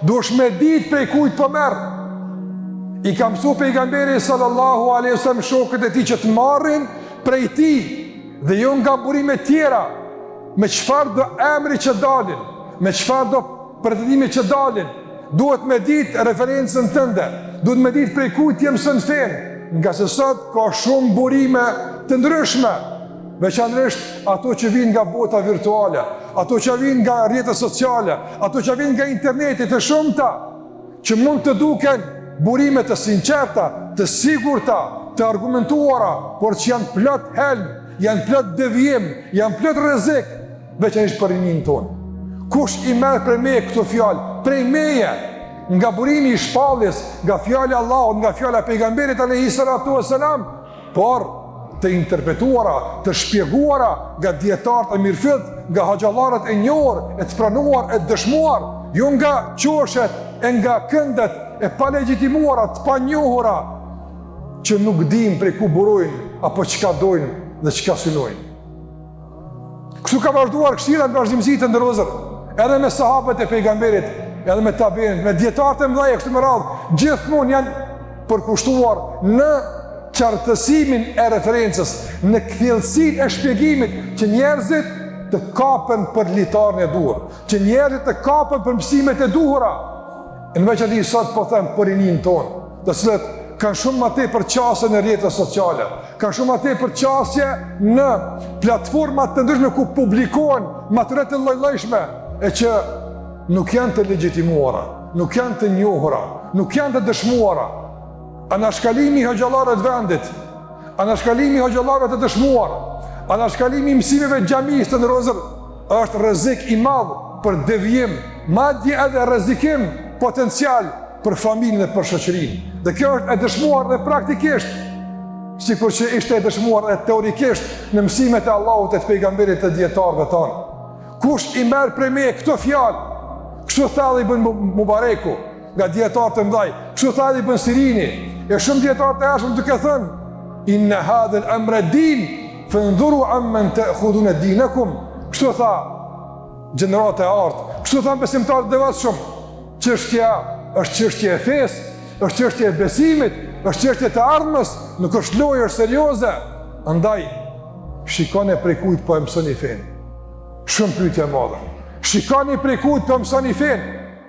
duhesh me ditë prej kujt po merr. I ka mësu pejgamberi sallallahu alaihi wasallam shokët e tij që të marrin prej tij dhe jo nga burime tjera, me çfarë do emri që dalin, me çfarë do pretendime që dalin, duhet me ditë referencën tënde, duhet me ditë prej kujt je mëson fen, nga se sot ka shumë burime të ndryshme, veçanërisht ato që vijnë nga bota virtuale, ato që vijnë nga rrjetet sociale, ato që vijnë nga interneti të shumta, që mund të duken burime të sinqerta, të sigurta, të argumentuara, por që janë plot helm, janë plot devijim, janë plot rrezik, veçanërisht për rinin tonë. Kush i merr prej me këto fjalë, prej meje, nga burimi i shpalljes, nga fjala e Allahut, nga fjala e pejgamberit alayhi salatu wasalam, por të interpretuara, të shpjeguara nga dietarët e mirëfillt, nga hoxhallarët e njohur, e të pranuar, e të dëshmuar, jo nga qoshet e nga këndet e palegjitimuara, të panjohura, që nuk dim prej ku burojnë, apo çka dojnë dhe çka synojnë. Kështu ka vazhduar këshilla në vazhdimsi të ndërlozur, edhe me sahabët e pejgamberit, edhe me tabiinët, me dietarët e mëdhenj kështu me radhë, gjithmonë janë përkushtuar në qartësimin e referencës, në kthjellësinë e shpjegimit, që njerëzit të kapen për litarën e duhur, që njerëzit të kapen për mësimet e duhura. Në veçanti sot po them për rinin tonë, të cilët kanë shumë më tepër qasje në rrjetet sociale, kanë shumë më tepër qasje në platforma të ndryshme ku publikohen materiale të lloj-llojshme e që nuk janë të legjitimuara, nuk janë të njohura, nuk janë të dëshmuara. Anashkalimi i hoxhallarëve të vendit, anashkalimi i hoxhallarëve të dëshmuar, anashkalimi i mësimeve të xhamisë të ndërozur është rrezik i madh për devijim, madje edhe rrezikim potencial për familjen dhe për shoqërinë. Dhe kjo është e dëshmuar dhe praktikisht, sikur që ishte e dëshmuar edhe teorikisht në mësimet e Allahut e të pejgamberit të dietarëve tonë. Kush i merr prej me këto fjalë, kështu thalli Ibn Mubareku, nga dietarët e mëdhej, kështu thalli Ibn Sirini, e shumë dietarë të jashtëm duke thënë, inna hadha al-amra din, fandhuru amman ta'khuduna dinakum. Kështu tha gjenerata e artë, kështu tha besimtarët e devotshëm, çështja është çështje e fesë, është çështje e besimit, është çështje të ardhmës, nuk është lojë serioze. Andaj shikoni prej kujt po e mësoni fen. Shumë pyetje e madhe. Shikoni prej kujt po mësoni fen.